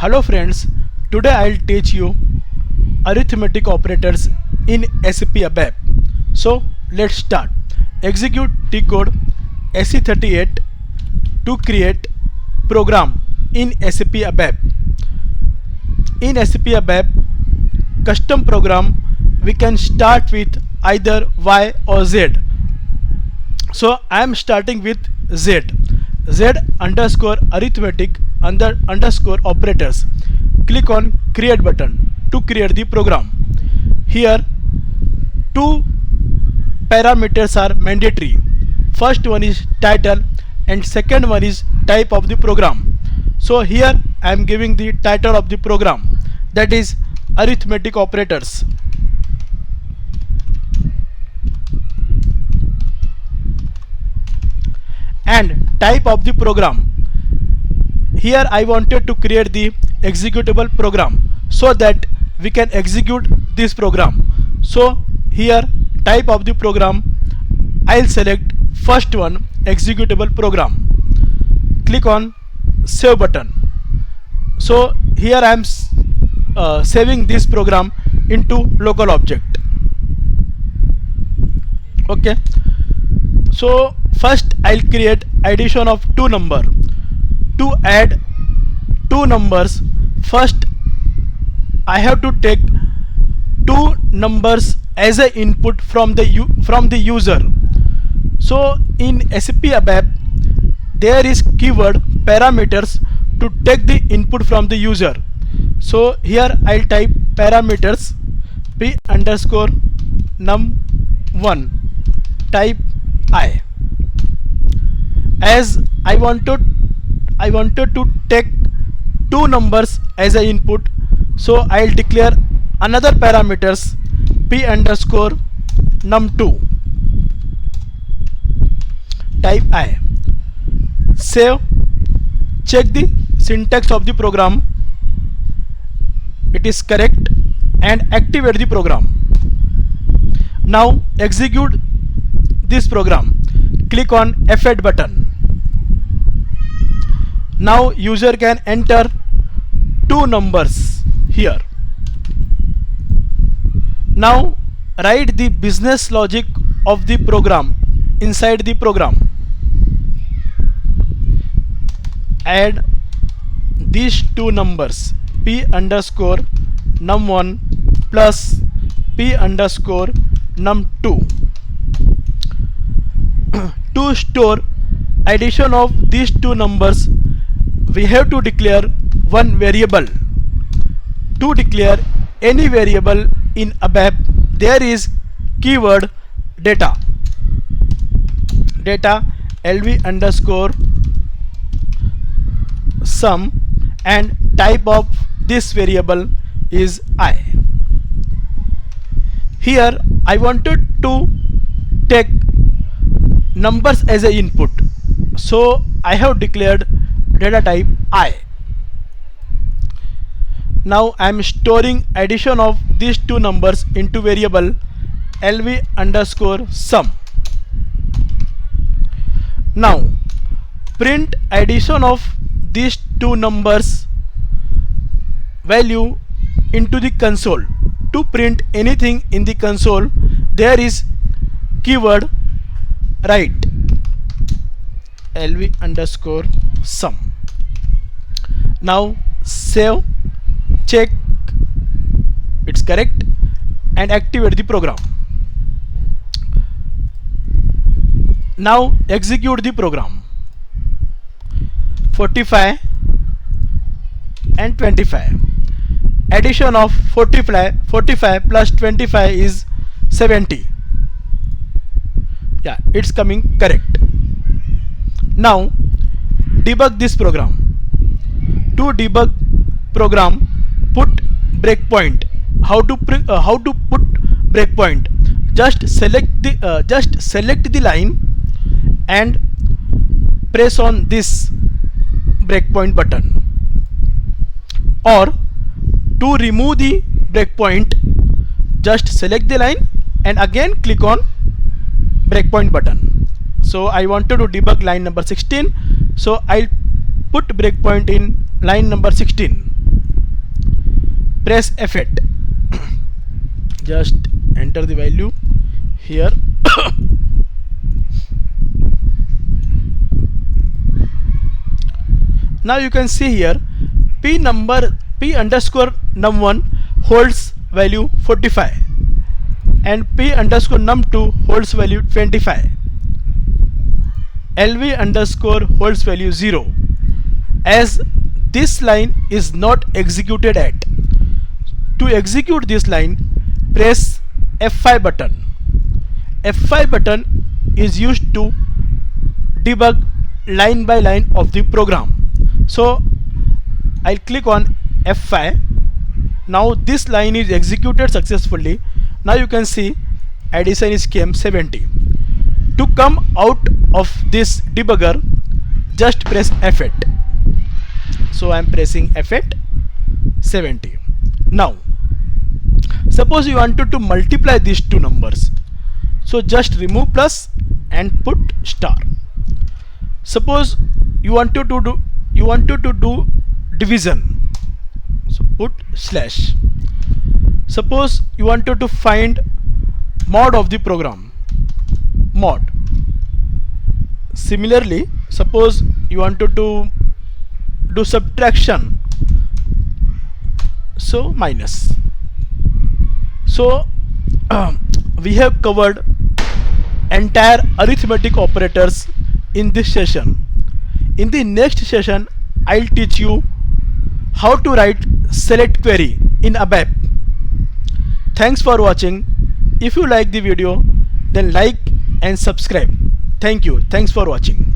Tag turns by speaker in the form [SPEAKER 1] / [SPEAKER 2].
[SPEAKER 1] Hello friends, today I'll teach you arithmetic operators in Sap Abap. So let's start. Execute T code SE38 to create program in Sap Abap. In Sap Abap, custom program we can start with either Y or Z. So I am starting with Z. Z underscore arithmetic underscore operators. Click on create button to create the program. Here two parameters are mandatory. First one is title and second one is type of the program. So here I am giving the title of the program, that is arithmetic operators. And type of the program, here I wanted to create the executable program so that we can execute this program. So here type of the program, I'll select first one, executable program. Click on save button. So here I am saving this program into local object. Okay, so first I'll create addition of two numbers. To add two numbers, first I have to take two numbers as an input from the user. So in Sap Abap there is keyword parameters to take the input from the user. So here I'll type parameters p underscore num1 type I. As I wanted to take two numbers as an input, so I'll declare another parameters p underscore num2 type I. Save. Check the syntax of the program, it is correct, and activate the program. Now execute this program. Click on F8 button. Now user can enter two numbers here. Now write the business logic of the program inside the program. Add these two numbers p underscore num1 plus p underscore num2. To store addition of these two numbers, we have to declare one variable. To declare any variable in Abap, there is keyword data lv underscore sum, and type of this variable is I. Here I wanted to take numbers as an input, so I have declared data type I. Now I am storing addition of these two numbers into variable lv underscore sum. Now print addition of these two numbers value into the console. To print anything in the console, there is keyword write lv underscore sum. Now save, check it's correct, and activate the program. Now execute the program. 45 and 25. Addition of 45 plus 25 is 70. Yeah, it's coming correct. Now debug this program. To debug program, put breakpoint. How to put breakpoint? Just select the line and press on this breakpoint button. Or to remove the breakpoint, just select the line and again click on breakpoint button. So I wanted to debug line number 16, so I'll put breakpoint in line number 16. press F8. Just enter the value here. Now you can see here p underscore num1 holds value 45 and p underscore num2 holds value 25. lv underscore holds value 0, as this line is not executed at. To execute this line, press F5 button. F5 button is used to debug line by line of the program. So I'll click on F5. Now this line is executed successfully. Now you can see addition is came 70. To come out of this debugger, just press F8. So I am pressing F8, 70. Now suppose you wanted to multiply these two numbers, so just remove plus and put star. Suppose you wanted to do division, so put slash. Suppose you wanted to find mod of the program, mod. Similarly, suppose you wanted to do subtraction, so minus. So we have covered entire arithmetic operators in this session. In the next session, I'll teach you how to write select query in ABAP. Thanks for watching. If you like the video, then like and subscribe. Thank you. Thanks for watching.